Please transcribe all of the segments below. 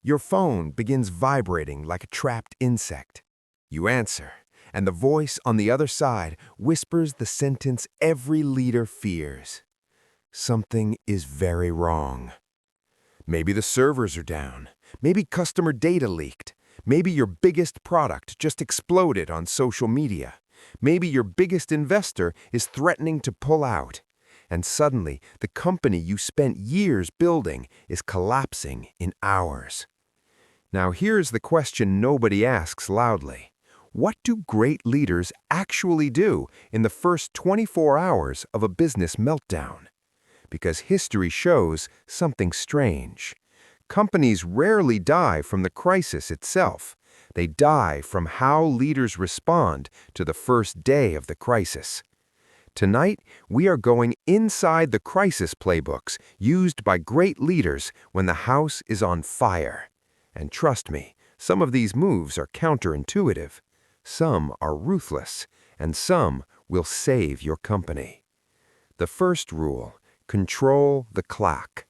Your phone begins vibrating like a trapped insect. You answer, and the voice on the other side whispers the sentence every leader fears. Something is very wrong. Maybe the servers are down. Maybe customer data leaked. Maybe your biggest product just exploded on social media. Maybe your biggest investor is threatening to pull out. And suddenly, the company you spent years building is collapsing in hours. Now here's the question nobody asks loudly. What do great leaders actually do in the first 24 hours of a business meltdown? Because history shows something strange. Companies rarely die from the crisis itself. They die from how leaders respond to the first day of the crisis. Tonight, we are going inside the crisis playbooks used by great leaders when the house is on fire. And trust me, some of these moves are counterintuitive. Some are ruthless, and some will save your company. The first rule: control the clock.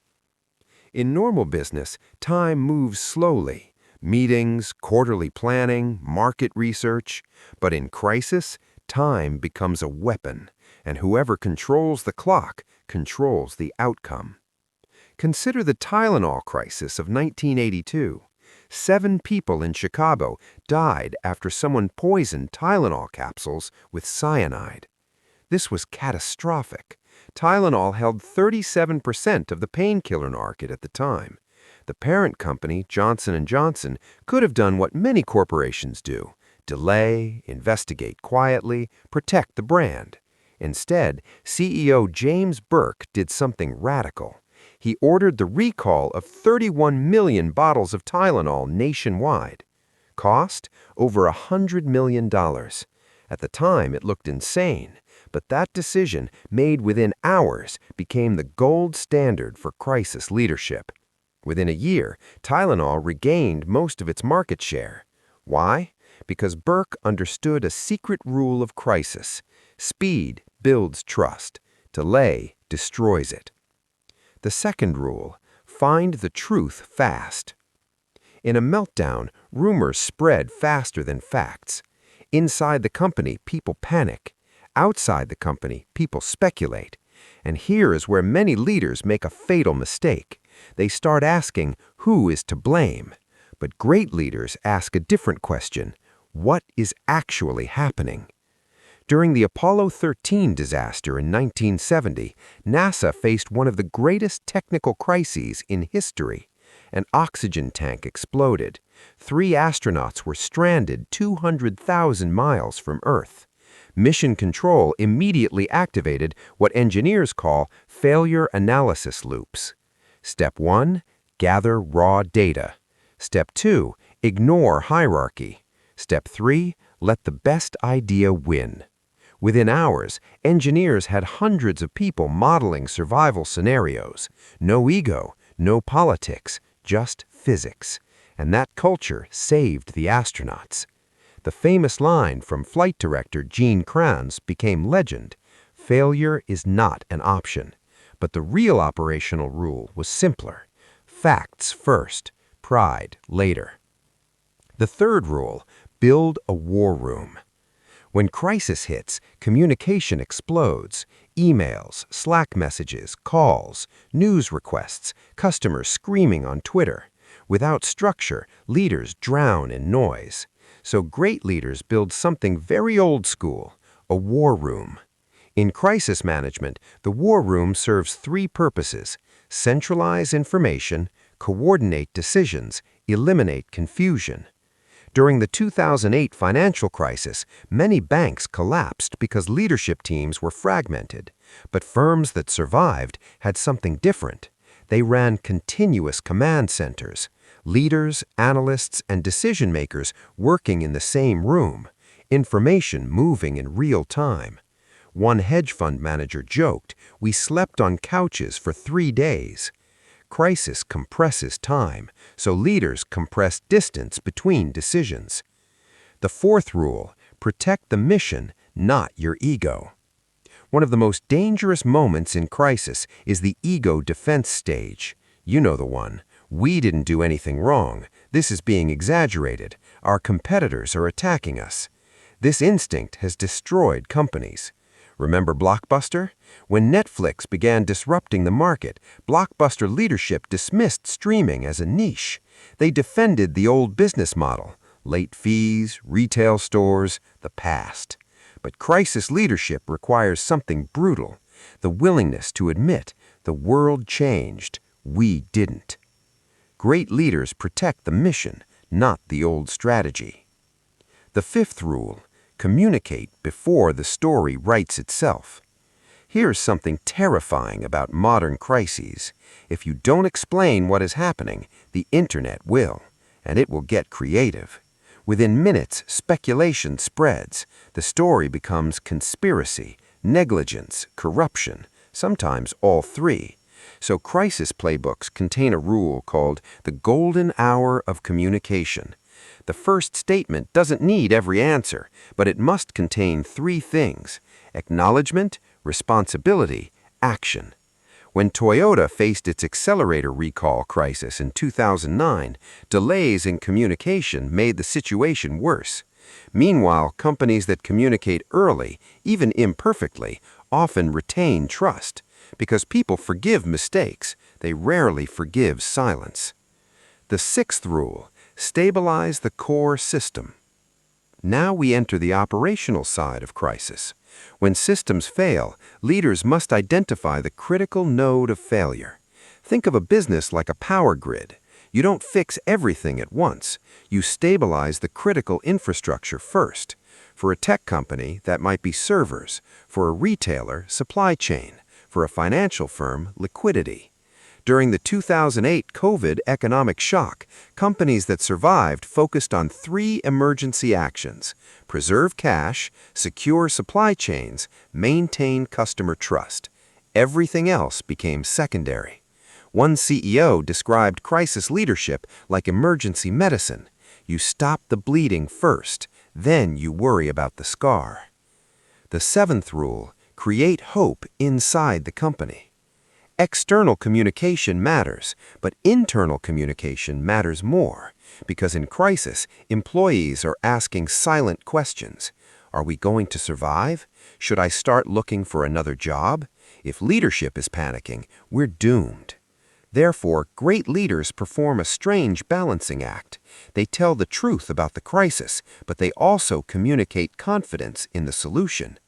In normal business, time moves slowly. Meetings, quarterly planning, market research. But in crisis, time becomes a weapon, and whoever controls the clock controls the outcome. Consider the Tylenol crisis of 1982. 7 people in Chicago died after someone poisoned Tylenol capsules with cyanide. This was catastrophic. Tylenol held 37% of the painkiller market at the time. The parent company, Johnson & Johnson, could have done what many corporations do: delay, investigate quietly, protect the brand. Instead, CEO James Burke did something radical. He ordered the recall of 31 million bottles of Tylenol nationwide. Cost? Over $100 million. At the time, it looked insane, but that decision, made within hours, became the gold standard for crisis leadership. Within a year, Tylenol regained most of its market share. Why? Because Burke understood a secret rule of crisis. Speed builds trust. Delay destroys it. The second rule: find the truth fast. In a meltdown, rumors spread faster than facts. Inside the company, people panic. Outside the company, people speculate. And here is where many leaders make a fatal mistake. They start asking, who is to blame? But great leaders ask a different question: what is actually happening? During the Apollo 13 disaster in 1970, NASA faced one of the greatest technical crises in history. An oxygen tank exploded. 3 astronauts were stranded 200,000 miles from Earth. Mission Control immediately activated what engineers call failure analysis loops. Step 1, gather raw data. Step 2, ignore hierarchy. Step 3, let the best idea win. Within hours, engineers had hundreds of people modeling survival scenarios. No ego, no politics, just physics. And that culture saved the astronauts. The famous line from flight director Gene Kranz became legend: failure is not an option. But the real operational rule was simpler: facts first, pride later. The third rule: build a war room. When crisis hits, communication explodes. Emails, Slack messages, calls, news requests, customers screaming on Twitter. Without structure, leaders drown in noise. So great leaders build something very old school: a war room. In crisis management, the war room serves 3 purposes: centralize information, coordinate decisions, eliminate confusion. During the 2008 financial crisis, many banks collapsed because leadership teams were fragmented. But firms that survived had something different. They ran continuous command centers: leaders, analysts, and decision-makers working in the same room, information moving in real time. One hedge fund manager joked, "We slept on couches for 3 days." Crisis compresses time, so leaders compress distance between decisions. The fourth rule: protect the mission, not your ego. One of the most dangerous moments in crisis is the ego defense stage. You know the one, We didn't do anything wrong. This is being exaggerated. Our competitors are attacking us. This instinct has destroyed companies. Remember Blockbuster? When Netflix began disrupting the market, Blockbuster leadership dismissed streaming as a niche. They defended the old business model, late fees, retail stores, the past. But crisis leadership requires something brutal, the willingness to admit the world changed, we didn't. Great leaders protect the mission, not the old strategy. The fifth rule: communicate before the story writes itself. Here's something terrifying about modern crises. If you don't explain what is happening, the internet will, and it will get creative. Within minutes, speculation spreads. The story becomes conspiracy, negligence, corruption, sometimes all three. So crisis playbooks contain a rule called the golden hour of communication. The first statement doesn't need every answer, but it must contain three things: acknowledgement, responsibility, action. When Toyota faced its accelerator recall crisis in 2009, delays in communication made the situation worse. Meanwhile, companies that communicate early, even imperfectly, often retain trust. Because people forgive mistakes, they rarely forgive silence. The sixth rule: stabilize the core system. Now we enter the operational side of crisis. When systems fail, leaders must identify the critical node of failure. Think of a business like a power grid. You don't fix everything at once. You stabilize the critical infrastructure first. For a tech company, that might be servers. For a retailer, supply chain. For a financial firm, liquidity. During the 2008 COVID economic shock, companies that survived focused on three emergency actions: preserve cash, secure supply chains, maintain customer trust. Everything else became secondary. One CEO described crisis leadership like emergency medicine. You stop the bleeding first, then you worry about the scar. The seventh rule: create hope inside the company. External communication matters, but internal communication matters more, because in crisis, employees are asking silent questions. Are we going to survive? Should I start looking for another job? If leadership is panicking, we're doomed. Therefore, great leaders perform a strange balancing act. They tell the truth about the crisis, but they also communicate confidence in the solution.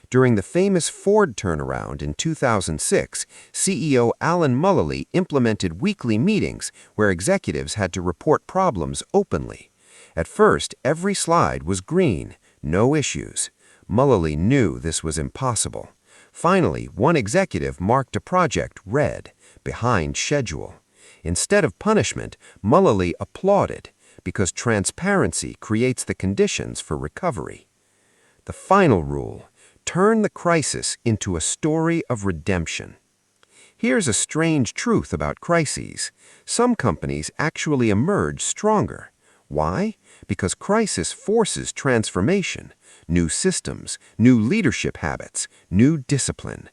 During the famous Ford turnaround in 2006, CEO Alan Mulally implemented weekly meetings where executives had to report problems openly. At first, every slide was green, no issues. Mulally knew this was impossible. Finally, one executive marked a project red, behind schedule. Instead of punishment, Mulally applauded, because transparency creates the conditions for recovery. The final rule: turn the crisis into a story of redemption. Here's a strange truth about crises. Some companies actually emerge stronger. Why? Because crisis forces transformation, new systems, new leadership habits, new discipline.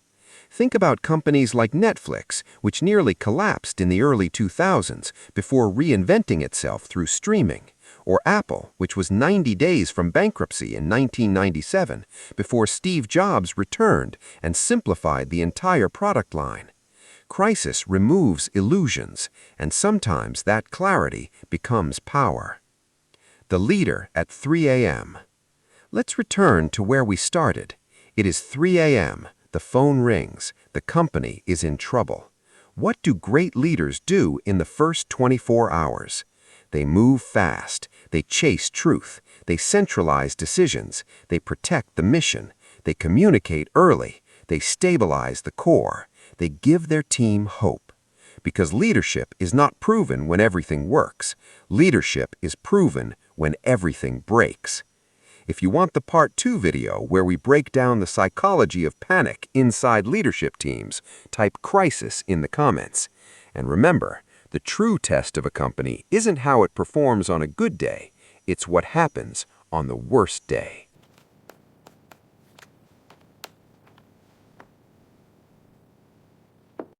Think about companies like Netflix, which nearly collapsed in the early 2000s before reinventing itself through streaming. Or Apple, which was 90 days from bankruptcy in 1997 before Steve Jobs returned and simplified the entire product line. Crisis removes illusions, and sometimes that clarity becomes power. The leader at 3 a.m. Let's return to where we started. It is 3 a.m. The phone rings. The company is in trouble. What do great leaders do in the first 24 hours? They move fast. They chase truth. They centralize decisions. They protect the mission. They communicate early. They stabilize the core. They give their team hope. Because leadership is not proven when everything works. Leadership is proven when everything breaks. If you want the Part 2 video where we break down the psychology of panic inside leadership teams, type crisis in the comments. And remember, the true test of a company isn't how it performs on a good day, it's what happens on the worst day.